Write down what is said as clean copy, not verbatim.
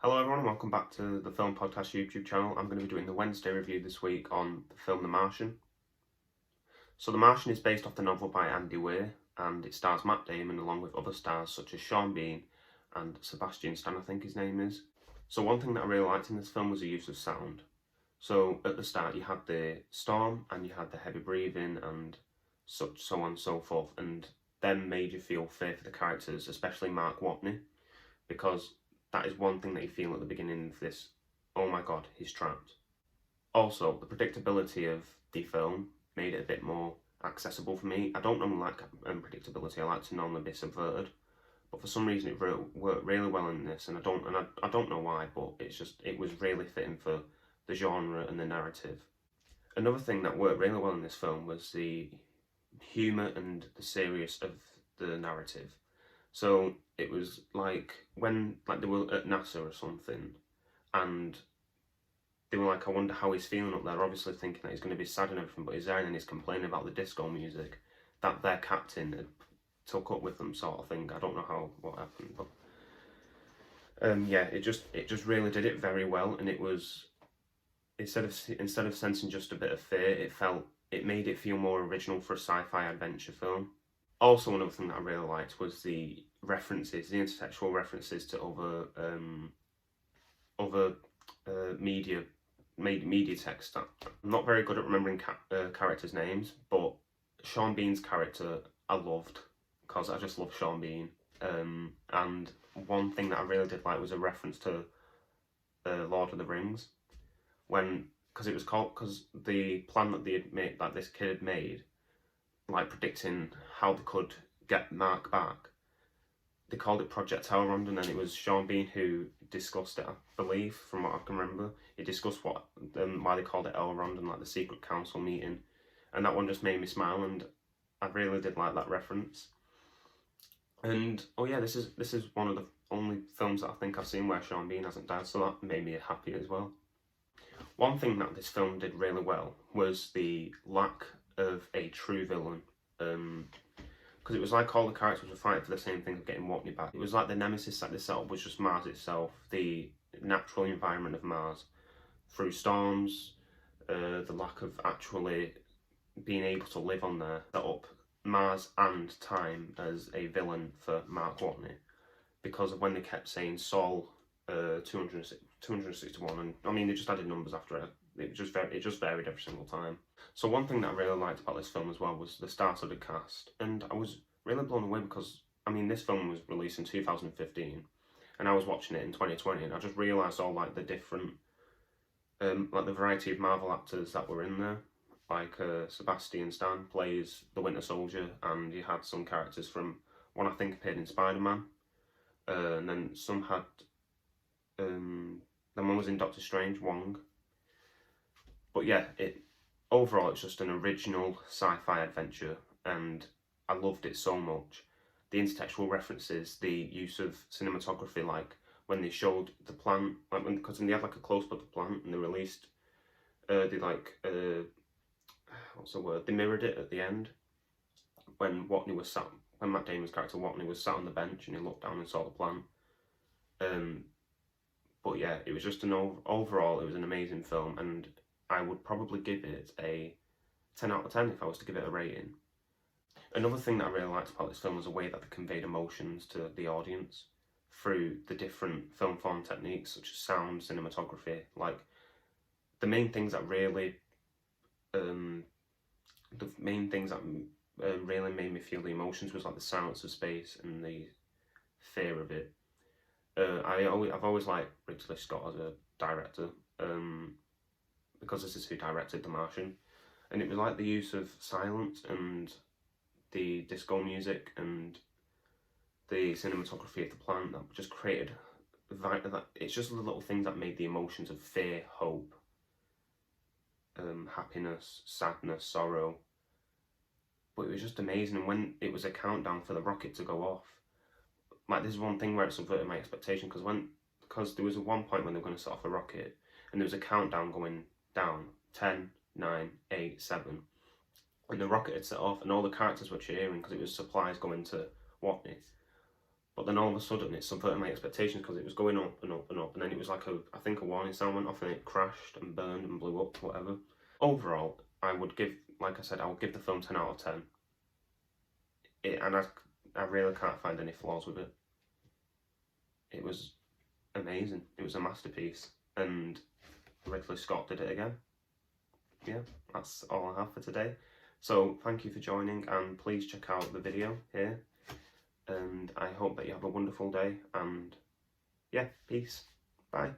Hello everyone and welcome back to the Film Podcast YouTube channel. I'm going to be doing the Wednesday review this week on the film The Martian. So The Martian is based off the novel by Andy Weir and it stars Matt Damon along with other stars such as Sean Bean and Sebastian Stan, I think his name is. So one thing that I really liked in this film was the use of sound. So at the start you had the storm and you had the heavy breathing and so on and so forth, and then made you feel fear for the characters, especially Mark Watney, because that is one thing that you feel at the beginning of this. Oh my god, he's trapped. Also, the predictability of the film made it a bit more accessible for me. I don't normally like unpredictability. I like to normally be subverted, but for some reason it worked really well in this, and I don't know why, but it was really fitting for the genre and the narrative. Another thing that worked really well in this film was the humour and the serious of the narrative. So it was like when they were at NASA or something, and they were like, I wonder how he's feeling up there. Obviously thinking that he's going to be sad and everything, but he's there and he's complaining about the disco music that their captain had took up with them, sort of thing. I don't know what happened, but yeah, it just really did it very well, and it was instead of sensing just a bit of fear, it made it feel more original for a sci-fi adventure film. Also, another thing that I really liked was the intertextual references to other media text. I'm not very good at remembering characters' names, but Sean Bean's character I loved because I just love Sean Bean. And one thing that I really did like was a reference to Lord of the Rings, because the plan that they had made, that this kid had made, like predicting how they could get Mark back. They called it Project Elrond, and then it was Sean Bean who discussed it, I believe, from what I can remember. He discussed why they called it Elrond and like the secret council meeting, and that one just made me smile, and I really did like that reference. And oh yeah, this is one of the only films that I think I've seen where Sean Bean hasn't died, so that made me happy as well. One thing that this film did really well was the lack of a true villain, because it was like all the characters were fighting for the same thing of getting Watney back. It was like the nemesis that they set up was just Mars itself, the natural environment of Mars, through storms, the lack of actually being able to live on there, set up Mars and time as a villain for Mark Watney, because of when they kept saying Sol 261, and I mean they just added numbers after it. It just varied every single time. So one thing that I really liked about this film as well was the start of the cast, and I was really blown away because I mean this film was released in 2015, and I was watching it in 2020, and I just realised all like the different, like the variety of Marvel actors that were in there. Like Sebastian Stan plays the Winter Soldier, and you had some characters from one I think appeared in Spider-Man, and then some had, then one was in Doctor Strange, Wong. But yeah, overall it's just an original sci-fi adventure, and I loved it so much. The intertextual references, the use of cinematography, like when they showed the plant, like because they had like a close-up of the plant, and they released, what's the word? They mirrored it at the end when Matt Damon's character Watney was sat on the bench and he looked down and saw the plant. But yeah, it was just overall it was an amazing film, and I would probably give it a 10 out of 10 if I was to give it a rating. Another thing that I really liked about this film was the way that they conveyed emotions to the audience through the different film form techniques such as sound, cinematography. Like the main things that really really made me feel the emotions was like the silence of space and the fear of it. I've always liked Ridley Scott as a director, because this is who directed The Martian, and it was like the use of silence and the disco music and the cinematography of the plant that just created it's just the little things that made the emotions of fear, hope, happiness, sadness, sorrow. But it was just amazing, and when it was a countdown for the rocket to go off, like this is one thing where it subverted my expectation, because there was one point when they were going to set off a rocket and there was a countdown going down, 10, 9, 8, 7, and the rocket had set off and all the characters were cheering because it was supplies going to Watney. But then all of a sudden it subverted my expectations because it was going up and up and up, and then it was like I think a warning sound went off and it crashed and burned and blew up, whatever. Overall, I would give, like I said, I would give the film 10 out of 10. And I really can't find any flaws with it. It was amazing. It was a masterpiece, and Ridley Scott did it again. Yeah, that's all I have for today. So thank you for joining, and please check out the video here. And I hope that you have a wonderful day, and yeah, peace. Bye.